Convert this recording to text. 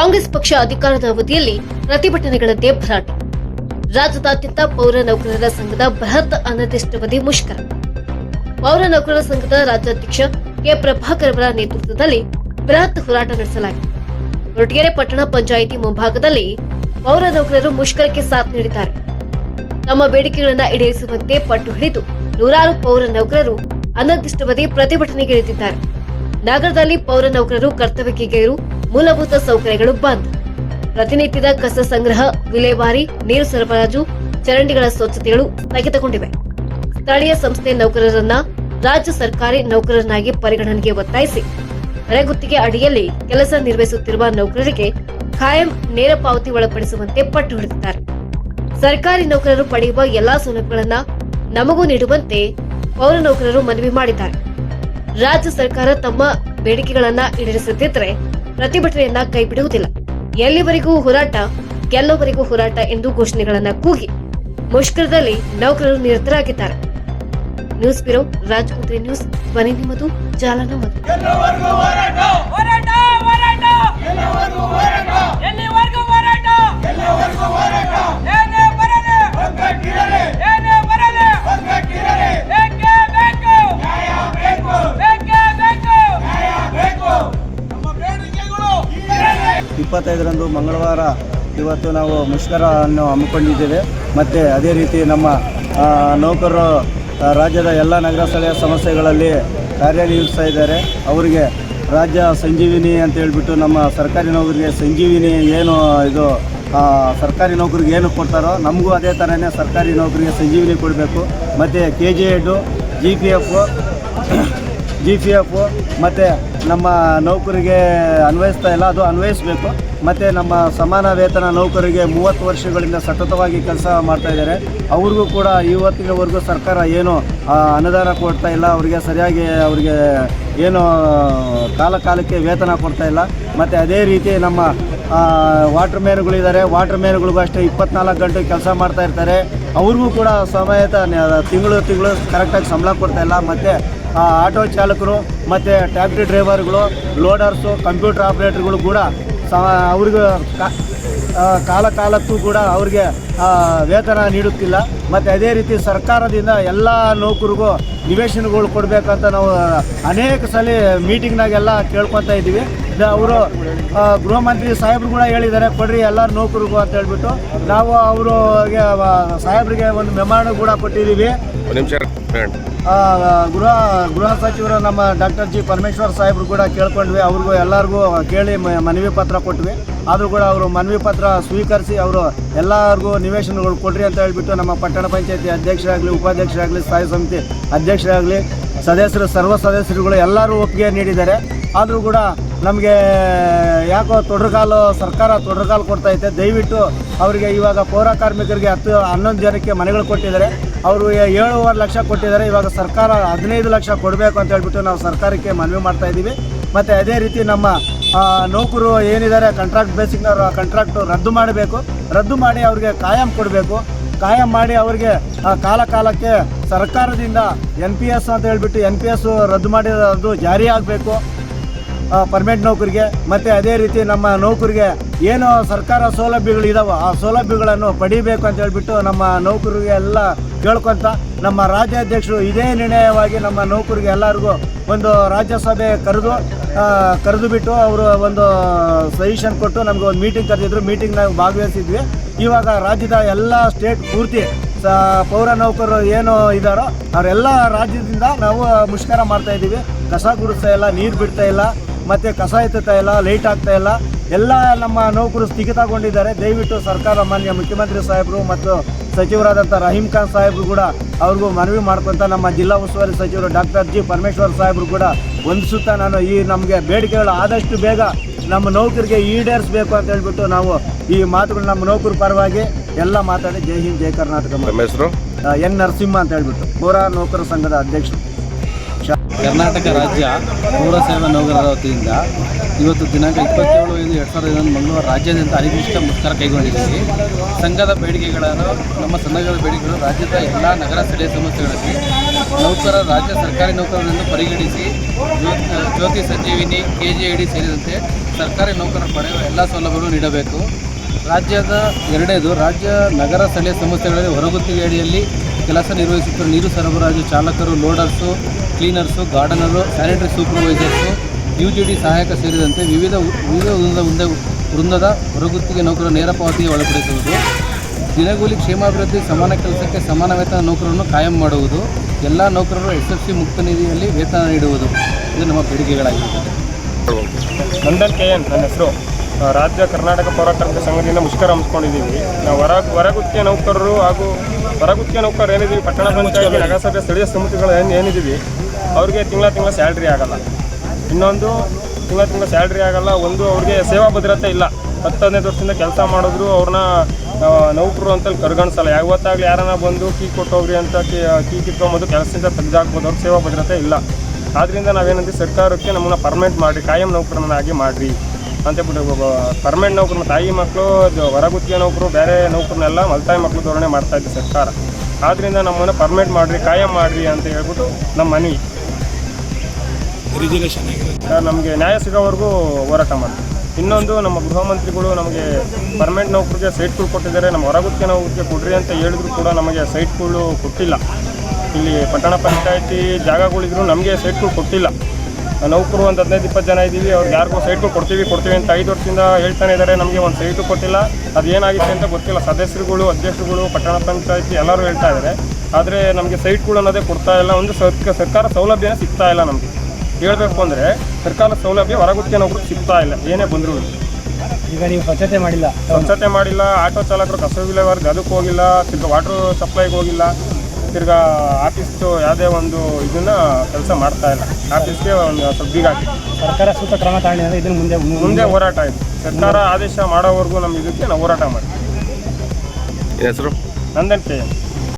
ಕಾಂಗ್ರೆಸ್ ಪಕ್ಷ ಅಧಿಕಾರದ ಅವಧಿಯಲ್ಲಿ ಪ್ರತಿಭಟನೆಗಳದ್ದೇ ಭರಾಟೆ. ರಾಜ್ಯದಾದ್ಯಂತ ಪೌರ ನೌಕರರ ಸಂಘದ ಬೃಹತ್ ಅನಿರ್ದಿಷ್ಟಾವಧಿ ಮುಷ್ಕರ. ಪೌರ ನೌಕರರ ಸಂಘದ ರಾಜ್ಯಾಧ್ಯಕ್ಷ ಕೆ ಪ್ರಭಾಕರ್ ಅವರ ನೇತೃತ್ವದಲ್ಲಿ ಬೃಹತ್ ಹೋರಾಟ ನಡೆಸಲಾಗಿದೆ. ಕೊರಟಗೆರೆ ಪಟ್ಟಣ ಪಂಚಾಯಿತಿ ಮುಂಭಾಗದಲ್ಲಿ ಪೌರ ನೌಕರರು ಮುಷ್ಕರಕ್ಕೆ ಸಾಥ್ ನೀಡಿದ್ದಾರೆ. ತಮ್ಮ ಬೇಡಿಕೆಗಳನ್ನು ಈಡೇರಿಸುವಂತೆ ಪಟ್ಟು ಹಿಡಿದು ನೂರಾರು ಪೌರ ನೌಕರರು ಅನಿರ್ದಿಷ್ಟಾವಧಿ ಪ್ರತಿಭಟನೆಗೆ ಇಳಿದಿದ್ದಾರೆ. ನಗರದಲ್ಲಿ ಪೌರ ನೌಕರರು ಕರ್ತವ್ಯಕ್ಕೆ ಗೈರು, ಮೂಲಭೂತ ಸೌಕರ್ಯಗಳು ಬಂದ್, ಪ್ರತಿನಿತ್ಯದ ಕಸ ಸಂಗ್ರಹ, ವಿಲೇವಾರಿ, ನೀರು ಸರಬರಾಜು, ಚರಂಡಿಗಳ ಸ್ವಚ್ಛತೆಗಳು ಸ್ಥಗಿತಗೊಂಡಿವೆ. ಸ್ಥಳೀಯ ಸಂಸ್ಥೆ ನೌಕರರನ್ನ ರಾಜ್ಯ ಸರ್ಕಾರಿ ನೌಕರರನ್ನಾಗಿ ಪರಿಗಣನೆಗೆ ಒತ್ತಾಯಿಸಿ ಹೊರಗುತ್ತಿಗೆ ಅಡಿಯಲ್ಲಿ ಕೆಲಸ ನಿರ್ವಹಿಸುತ್ತಿರುವ ನೌಕರರಿಗೆ ಖಾಯಂ ನೇರ ಪಾವತಿ ಒಳಪಡಿಸುವಂತೆ ಪಟ್ಟು ಹಿಡಿದಿದ್ದಾರೆ. ಸರ್ಕಾರಿ ನೌಕರರು ಪಡೆಯುವ ಎಲ್ಲಾ ಸೌಲಭ್ಯಗಳನ್ನ ನಮಗೂ ನೀಡುವಂತೆ ಪೌರ ನೌಕರರು ಮನವಿ ಮಾಡಿದ್ದಾರೆ. ರಾಜ್ಯ ಸರ್ಕಾರ ತಮ್ಮ ಬೇಡಿಕೆಗಳನ್ನ ಈಡೇರಿಸದಿದ್ದರೆ ಪ್ರತಿಭಟನೆಯನ್ನ ಕೈಬಿಡುವುದಿಲ್ಲ. ಎಲ್ಲಿವರೆಗೂ ಹೋರಾಟ, ಗೆಲ್ಲುವವರೆಗೂ ಹೋರಾಟ ಎಂದು ಘೋಷಣೆಗಳನ್ನ ಕೂಗಿ ಮುಷ್ಕರದಲ್ಲಿ ನೌಕರರು ನಿರತರಾಗಿದ್ದಾರೆ. ನ್ಯೂಸ್ ಬ್ಯೂರೋ, ರಾಜಮುದ್ರಿ ನ್ಯೂಸ್, ಧ್ವನಿ ನಿಮ್ಮದು, ಜಾಲ ನಮ್ಮದು. ಇಪ್ಪತ್ತೈದರಂದು ಮಂಗಳವಾರ ಇವತ್ತು ನಾವು ಮುಷ್ಕರವನ್ನು ಹಮ್ಮಿಕೊಂಡಿದ್ದೇವೆ. ಮತ್ತು ಅದೇ ರೀತಿ ನಮ್ಮ ನೌಕರರು ರಾಜ್ಯದ ಎಲ್ಲ ನಗರ ಸ್ಥಳೀಯ ಸಮಸ್ಯೆಗಳಲ್ಲಿ ಕಾರ್ಯನಿರ್ವಹಿಸ್ತಾ ಇದ್ದಾರೆ. ಅವರಿಗೆ ರಾಜ್ಯ ಸಂಜೀವಿನಿ ಅಂತ ಹೇಳ್ಬಿಟ್ಟು ನಮ್ಮ ಸರ್ಕಾರಿ ನೌಕರಿಗೆ ಸಂಜೀವಿನಿ ಏನು ಇದು ಸರ್ಕಾರಿ ನೌಕರಿಗೆ ಏನು ಕೊಡ್ತಾರೋ ನಮಗೂ ಅದೇ ಥರನೇ ಸರ್ಕಾರಿ ನೌಕರಿಗೆ ಸಂಜೀವಿನಿ ಕೊಡಬೇಕು. ಮತ್ತು KG ಜಿ ಪಿ ಎಫ್ ಮತ್ತು ನಮ್ಮ ನೌಕರಿಗೆ ಅನ್ವಯಿಸ್ತಾ ಇಲ್ಲ, ಅದು ಅನ್ವಯಿಸಬೇಕು. ಮತ್ತು ನಮ್ಮ ಸಮಾನ ವೇತನ ನೌಕರಿಗೆ 30 ವರ್ಷಗಳಿಂದ ಸತತವಾಗಿ ಕೆಲಸ ಮಾಡ್ತಾಯಿದ್ದಾರೆ. ಅವ್ರಿಗೂ ಕೂಡ ಇವತ್ತಿನವರೆಗೂ ಸರ್ಕಾರ ಏನು ಅನುದಾನ ಕೊಡ್ತಾ ಇಲ್ಲ, ಅವರಿಗೆ ಸರಿಯಾಗಿ ಅವರಿಗೆ ಏನು ಕಾಲಕ್ಕೆ ವೇತನ ಕೊಡ್ತಾ ಇಲ್ಲ. ಮತ್ತು ಅದೇ ರೀತಿ ನಮ್ಮ ವಾಟರ್ ಮ್ಯಾನ್ಗಳಿದ್ದಾರೆ, ವಾಟರ್ ಮ್ಯಾನ್ಗಳಿಗೂ ಅಷ್ಟೇ 24 ಗಂಟೆ ಕೆಲಸ ಮಾಡ್ತಾ ಇರ್ತಾರೆ. ಅವ್ರಿಗೂ ಕೂಡ ಸಮೇತ ತಿಂಗಳು ಕರೆಕ್ಟಾಗಿ ಸಂಬಳ ಕೊಡ್ತಾ ಇಲ್ಲ. ಮತ್ತು ಆಟೋ ಚಾಲಕರು ಮತ್ತು ಟ್ಯಾಕ್ಟ್ರಿ ಡ್ರೈವರ್ಗಳು, ಲೋಡರ್ಸು, ಕಂಪ್ಯೂಟರ್ ಆಪ್ರೇಟರ್ಗಳು ಕೂಡ ಅವ್ರಿಗೂ ಕಾಲಕ್ಕೂ ಕೂಡ ಅವ್ರಿಗೆ ವೇತನ ನೀಡುತ್ತಿಲ್ಲ. ಮತ್ತು ಅದೇ ರೀತಿ ಸರ್ಕಾರದಿಂದ ಎಲ್ಲ ನೌಕರಿಗೂ ನಿವೇಶನಗಳು ಕೊಡಬೇಕಂತ ನಾವು ಅನೇಕ ಸಲ ಮೀಟಿಂಗ್ನಾಗೆಲ್ಲ ಕೇಳ್ಕೊತಾ ಇದ್ದೀವಿ. ಅವರು ಗೃಹ ಮಂತ್ರಿ ಸಾಹೇಬ್ರು ಕೂಡ ಹೇಳಿದ್ದಾರೆ, ಕೊಡ್ರಿ ಎಲ್ಲರ ನೌಕರಿಗೂ ಅಂತ ಹೇಳ್ಬಿಟ್ಟು. ನಾವು ಅವ್ರಿಗೆ ಸಾಹೇಬ್ರಿಗೆ ಒಂದು ಮೆಮೊರಾಂಡಂ ಕೂಡ ಕೊಟ್ಟಿದ್ದೀವಿ. ಗೃಹ ಸಚಿವರು ನಮ್ಮ ಡಾಕ್ಟರ್ ಜಿ ಪರಮೇಶ್ವರ್ ಸಾಹೇಬ್ರು ಕೂಡ ಕೇಳ್ಕೊಂಡ್ವಿ. ಅವ್ರಿಗೂ ಎಲ್ಲರಿಗೂ ಕೇಳಿ ಮನವಿ ಪತ್ರ ಕೊಟ್ವಿ. ಆದರೂ ಕೂಡ ಅವರು ಮನವಿ ಪತ್ರ ಸ್ವೀಕರಿಸಿ ಅವರು ಎಲ್ಲರಿಗೂ ನಿವೇಶನಗಳು ಕೊಡ್ರಿ ಅಂತ ಹೇಳ್ಬಿಟ್ಟು ನಮ್ಮ ಪಟ್ಟಣ ಪಂಚಾಯತಿ ಅಧ್ಯಕ್ಷರಾಗಲಿ, ಉಪಾಧ್ಯಕ್ಷರಾಗಲಿ, ಸ್ಥಾಯಿ ಸಮಿತಿ ಅಧ್ಯಕ್ಷರಾಗಲಿ, ಸದಸ್ಯರು, ಸರ್ವ ಸದಸ್ಯರುಗಳು ಎಲ್ಲರೂ ಒಪ್ಪಿಗೆ ನೀಡಿದ್ದಾರೆ. ಆದರೂ ಕೂಡ ನಮಗೆ ಯಾಕೋ ಸರ್ಕಾರ ತೊಡರುಗಾಲು ಕೊಡ್ತೈತೆ. ದಯವಿಟ್ಟು ಅವರಿಗೆ ಇವಾಗ ಪೌರ ಕಾರ್ಮಿಕರಿಗೆ 11 ಜನಕ್ಕೆ ಮನೆಗಳು ಕೊಟ್ಟಿದ್ದಾರೆ. ಅವರು 7.5 ಲಕ್ಷ ಕೊಟ್ಟಿದ್ದಾರೆ. ಇವಾಗ ಸರ್ಕಾರ 15 ಲಕ್ಷ ಕೊಡಬೇಕು ಅಂತ ಹೇಳ್ಬಿಟ್ಟು ನಾವು ಸರ್ಕಾರಕ್ಕೆ ಮನವಿ ಮಾಡ್ತಾ ಇದ್ದೀವಿ. ಮತ್ತು ಅದೇ ರೀತಿ ನಮ್ಮ ನೌಕರು ಏನಿದ್ದಾರೆ ಕಾಂಟ್ರಾಕ್ಟ್ ಬೇಸಿಕ್ನವ್ರ ಕಾಂಟ್ರಾಕ್ಟು ರದ್ದು ಮಾಡಿ ಅವ್ರಿಗೆ ಕಾಯಂ ಕೊಡಬೇಕು. ಕಾಯಂ ಮಾಡಿ ಅವರಿಗೆ ಕಾಲಕ್ಕೆ ಸರ್ಕಾರದಿಂದ NPS ಅಂತ ಹೇಳ್ಬಿಟ್ಟು NPS ರದ್ದು ಮಾಡಿರೋದು ಜಾರಿ ಆಗಬೇಕು ಪರ್ಮನೆಂಟ್ ನೌಕರಿಗೆ. ಮತ್ತು ಅದೇ ರೀತಿ ನಮ್ಮ ನೌಕರಿಗೆ ಏನು ಸರ್ಕಾರ ಸೌಲಭ್ಯಗಳಿದಾವೋ ಆ ಸೌಲಭ್ಯಗಳನ್ನು ಪಡಿಬೇಕು ಅಂತ ಹೇಳ್ಬಿಟ್ಟು ನಮ್ಮ ನೌಕರಿಗೆ ಎಲ್ಲ ಕೇಳ್ಕೊತ ನಮ್ಮ ರಾಜ್ಯಾಧ್ಯಕ್ಷರು ಇದೇ ನಿರ್ಣಯವಾಗಿ ನಮ್ಮ ನೌಕರಿಗೆ ಎಲ್ಲರಿಗೂ ಒಂದು ರಾಜ್ಯಸಭೆ ಕರೆದು ಬಿಟ್ಟು ಅವರು ಒಂದು ಸಜೆಷನ್ ಕೊಟ್ಟು ನಮಗೆ ಒಂದು ಮೀಟಿಂಗ್ ಕರೆದಿದ್ರು. ಮೀಟಿಂಗ್ನಾಗ ಭಾಗವಹಿಸಿದ್ವಿ. ಇವಾಗ ರಾಜ್ಯದ ಎಲ್ಲ ಸ್ಟೇಟ್ ಪೂರ್ತಿ ಪೌರ ನೌಕರರು ಏನು ಇದ್ದಾರೋ ಅವರೆಲ್ಲ ರಾಜ್ಯದಿಂದ ನಾವು ಮುಷ್ಕರ ಮಾಡ್ತಾಯಿದ್ದೀವಿ. ಕಸ ಗುಡಿಸ್ತಾ ಇಲ್ಲ, ನೀರು ಬಿಡ್ತಾ ಇಲ್ಲ, ಮತ್ತು ಕಸ ಎತ್ತುತ್ತಾ ಇಲ್ಲ, ಲೈಟ್ ಆಗ್ತಾ ಇಲ್ಲ. ಎಲ್ಲ ನಮ್ಮ ನೌಕರು ಸ್ಥಗಿತಗೊಂಡಿದ್ದಾರೆ. ದಯವಿಟ್ಟು ಸರ್ಕಾರ, ಮಾನ್ಯ ಮುಖ್ಯಮಂತ್ರಿ ಸಾಹೇಬರು ಮತ್ತು ಸಚಿವರಾದಂಥ ರಹೀಂ ಖಾನ್ ಸಾಹೇಬರು ಕೂಡ ಅವ್ರಿಗೂ ಮನವಿ ಮಾಡ್ಕೊತ ನಮ್ಮ ಜಿಲ್ಲಾ ಉಸ್ತುವಾರಿ ಸಚಿವರು ಡಾಕ್ಟರ್ ಜಿ ಪರಮೇಶ್ವರ್ ಸಾಹೇಬರು ಕೂಡ ವಂದಿಸುತ್ತಾ ನಾನು ನಮಗೆ ಬೇಡಿಕೆಗಳು ಆದಷ್ಟು ಬೇಗ ನಮ್ಮ ನೌಕರಿಗೆ ಈಡೇರಿಸಬೇಕು ಅಂತ ಹೇಳ್ಬಿಟ್ಟು ನಾವು ಈ ಮಾತುಗಳು ನಮ್ಮ ನೌಕರ ಪರವಾಗಿ ಎಲ್ಲ ಮಾತಾಡಿ ಜೈ ಹಿಂದ್ ಜೈ ಕರ್ನಾಟಕ. ನಮ್ಮ ಹೆಸರು ಎನ್ ನರಸಿಂಹ ಅಂತ ಹೇಳ್ಬಿಟ್ಟು ಪೌರ ನೌಕರ ಸಂಘದ ಅಧ್ಯಕ್ಷರು. ಕರ್ನಾಟಕ ರಾಜ್ಯ ಪೌರ ಸೇವಾ ನೌಕರರ ವತಿಯಿಂದ ಇವತ್ತು ದಿನಾಂಕ 27/5/2021 ಮಂಗಳವಾರ ರಾಜ್ಯಾದ್ಯಂತ ಅನಿರ್ದಿಷ್ಟ ಮುಷ್ಕರ ಕೈಗೊಂಡಿದ್ದೀವಿ. ಸಂಘದ ಬೇಡಿಕೆಗಳನ್ನು, ನಮ್ಮ ಸಂಘದ ಬೇಡಿಕೆಗಳು ರಾಜ್ಯದ ಎಲ್ಲ ನಗರ ಸ್ಥಳೀಯ ಸಮಸ್ಯೆಗಳಲ್ಲಿ ನೌಕರ ರಾಜ್ಯ ಸರ್ಕಾರಿ ನೌಕರರೆಂದು ಪರಿಗಣಿಸಿ ಜ್ಯೋತಿ ಸಂಜೀವಿನಿ KGID ಸೇರಿದಂತೆ ಸರ್ಕಾರಿ ನೌಕರರು ಪಡೆಯುವ ಎಲ್ಲ ಸೌಲಭ್ಯಗಳನ್ನು ನೀಡಬೇಕು. ರಾಜ್ಯದ ಎರಡನೇದು, ರಾಜ್ಯ ನಗರ ಸ್ಥಳೀಯ ಸಂಸ್ಥೆಗಳಲ್ಲಿ ಹೊರಗುತ್ತಿಗೆ ಅಡಿಯಲ್ಲಿ ಕೆಲಸ ನಿರ್ವಹಿಸುತ್ತಿರುವ ನೀರು ಸರಬರಾಜು ಚಾಲಕರು, loaders, cleaners, ಗಾರ್ಡನರು, sanitary supervisors, UGD ಸಹಾಯಕ ಸೇರಿದಂತೆ ವಿವಿಧ ವೃಂದದ ಹೊರಗುತ್ತಿಗೆ ನೌಕರರ ನೇರ ಪಾವತಿಗೆ ಒಳಪಡಿಸುವುದು. ದಿನಗೂಲಿ ಕ್ಷೇಮಾಭಿವೃದ್ಧಿ ಸಮಾನ ಕೆಲಸಕ್ಕೆ ಸಮಾನ ವೇತನ ನೌಕರರನ್ನು ಕಾಯಂ ಮಾಡುವುದು. ಎಲ್ಲ ನೌಕರರು SFC ಮುಕ್ತ ನಿಧಿಯಲ್ಲಿ ವೇತನ ನೀಡುವುದು. ಇದು ನಮ್ಮ ಬೇಡಿಕೆಗಳಾಗಿರುತ್ತದೆ. ನಂದನ್ KN ನನ್ನ ಹೆಸರು. ರಾಜ್ಯ ಕರ್ನಾಟಕ ಪೌರ ಕಾರ್ಮಿಕ ಸಂಘದಿಂದ ಮುಷ್ಕರ ಹಮ್ಮಿಕೊಂಡಿದ್ದೀವಿ. ನಾವು ಹೊರಗುತ್ತಿಗೆ ನೌಕರರು ಹಾಗೂ ಹೊರಗುತ್ತಿಗೆ ನೌಕರರು ಏನಿದ್ದೀವಿ, ಪಟ್ಟಣ ಪಂಚಾಯತಿ, ನಗರಸಭೆ, ಸ್ಥಳೀಯ ಸಮಿತಿಗಳು ಏನಿದ್ದೀವಿ, ಅವ್ರಿಗೆ ತಿಂಗಳ ಸ್ಯಾಲ್ರಿ ಆಗಲ್ಲ. ಇನ್ನೊಂದು ತಿಂಗಳ ಸ್ಯಾಲ್ರಿ ಆಗಲ್ಲ. ಒಂದು ಅವ್ರಿಗೆ ಸೇವಾ ಭದ್ರತೆ ಇಲ್ಲ. 10-15 ವರ್ಷದಿಂದ ಕೆಲಸ ಮಾಡಿದ್ರು ಅವ್ರನ್ನ ನೌಕರು ಅಂತ ಕರ್ಗಣಿಸಲ್ಲ. ಯಾವತ್ತಾಗಲಿ ಯಾರನ್ನ ಬಂದು ಕೀ ಕೊಟ್ಟೋಗ್ರಿ ಅಂತ ಕೀ ಕಿತ್ಕೊಂಬೋದು, ಕೆಲಸದಿಂದ ತೆಗೆದಾಕ್ಬೋದು. ಅವ್ರಿಗೆ ಸೇವಾ ಭದ್ರತೆ ಇಲ್ಲ. ಆದ್ದರಿಂದ ನಾವೇನಂತೀವಿ, ಸರ್ಕಾರಕ್ಕೆ ನಮ್ಮನ್ನ ಪರ್ಮನೆಂಟ್ ಮಾಡಿರಿ, ಕಾಯಂ ನೌಕರನ್ನಾಗಿ ಮಾಡಿರಿ ಅಂತೇಳ್ಬಿಟ್ಟು. ಪರ್ಮನೆಂಟ್ ನೌಕರನ್ನ ತಾಯಿ ಮಕ್ಕಳು, ಹೊರಗುತ್ತಿಗೆ ನೌಕರು, ಬೇರೆ ನೌಕರನ್ನೆಲ್ಲ ಮಲ್ತಾಯಿ ಮಕ್ಕಳು ಧೋರಣೆ ಮಾಡ್ತಾಯಿದ್ದೆ ಸರ್ಕಾರ. ಆದ್ದರಿಂದ ನಮ್ಮನ್ನು ಪರ್ಮನೆಂಟ್ ಮಾಡಿರಿ, ಕಾಯಂ ಮಾಡಿರಿ ಅಂತ ಹೇಳ್ಬಿಟ್ಟು ನಮ್ಮ ಮನವಿ. ನಮಗೆ ನ್ಯಾಯ ಸಿಗೋವರೆಗೂ ಹೋರಾಟ ಮಾಡ್ತೀವಿ. ಇನ್ನೊಂದು, ನಮ್ಮ ಗೃಹ ಮಂತ್ರಿಗಳು ನಮಗೆ ಪರ್ಮನೆಂಟ್ ನೌಕರಿಗೆ ಸೈಟ್ಗಳು ಕೊಟ್ಟಿದ್ದಾರೆ. ನಮ್ಮ ಹೊರಗುತ್ತಿಗೆ ನೌಕರಿಗೆ ಕೊಡ್ರಿ ಅಂತ ಹೇಳಿದ್ರು ಕೂಡ ನಮಗೆ ಸೈಟ್ಗಳು ಕೊಟ್ಟಿಲ್ಲ. ಇಲ್ಲಿ ಪಟ್ಟಣ ಪಂಚಾಯತಿ ಜಾಗಗಳಿದ್ರು ನಮಗೆ ಸೈಟ್ಗಳು ಕೊಟ್ಟಿಲ್ಲ. ನೌಕರು ಒಂದು 15-20 ಜನ ಇದ್ದೀವಿ. ಅವ್ರಿಗೆ ಯಾರಿಗೂ ಸೈಟ್ಗಳು ಕೊಡ್ತೀವಿ ಅಂತ 5 ವರ್ಷದಿಂದ ಹೇಳ್ತಾನೆ ಇದ್ದಾರೆ. ನಮಗೆ ಒಂದು ಸೈಟು ಕೊಟ್ಟಿಲ್ಲ. ಅದು ಏನಾಗಿದೆ ಅಂತ ಗೊತ್ತಿಲ್ಲ. ಸದಸ್ಯರುಗಳು, ಅಧ್ಯಕ್ಷರುಗಳು, ಪಟ್ಟಣ ಪಂಚಾಯತಿ ಎಲ್ಲರೂ ಹೇಳ್ತಾ ಇದ್ದಾರೆ. ಆದರೆ ನಮಗೆ ಸೈಟ್ಗಳು ಅನ್ನೋದೇ ಕೊಡ್ತಾ ಇಲ್ಲ. ಒಂದು ಸರ್ಕಾರ ಸೌಲಭ್ಯನೇ ಸಿಗ್ತಾ ಇಲ್ಲ. ನಮಗೆ ಹೇಳಬೇಕು ಅಂದರೆ ಸರ್ಕಾರ ಸೌಲಭ್ಯ ಹೊರಗುತ್ತಿಗೆ ನೌಕರಿಗೆ ಸಿಗ್ತಾ ಇಲ್ಲ. ಏನೇ ಬಂದರೂ ಈಗ ನೀವು ಸ್ವಚ್ಛತೆ ಮಾಡಿಲ್ಲ. ಆಟೋ ಚಾಲಕರು ಕಸ ವಿಲೇವಾರಿಗೆ ಅದಕ್ಕೆ ಹೋಗಿಲ್ಲ. ತಿರ್ಗಿ ವಾಟ್ರ್ ಸಪ್ಲೈಗೆ ಹೋಗಿಲ್ಲ. ತಿರ್ಗಾ ಆಫೀಸ್ದು ಯಾವುದೇ ಒಂದು ಇದನ್ನು ಕೆಲಸ ಮಾಡ್ತಾ ಇಲ್ಲ. ಆಫೀಸ್ಗೆ ಒಂದು ಸ್ವಲ್ಪ ಬೀಗ ಹಾಕಿ ಸರ್ಕಾರ ಸೂಕ್ತ ಕ್ರಮ ತಗೊಂಡಿದೆ. ಇದನ್ನು ಮುಂದೆ ಹೋರಾಟ ಇದೆ. ಸರ್ಕಾರ ಆದೇಶ ಮಾಡೋವರೆಗೂ ನಮ್ಮ ಇದಕ್ಕೆ ನಾವು ಹೋರಾಟ ಮಾಡ್ತೀವಿ. ಹೆಸರು ನಂದನ್ KN.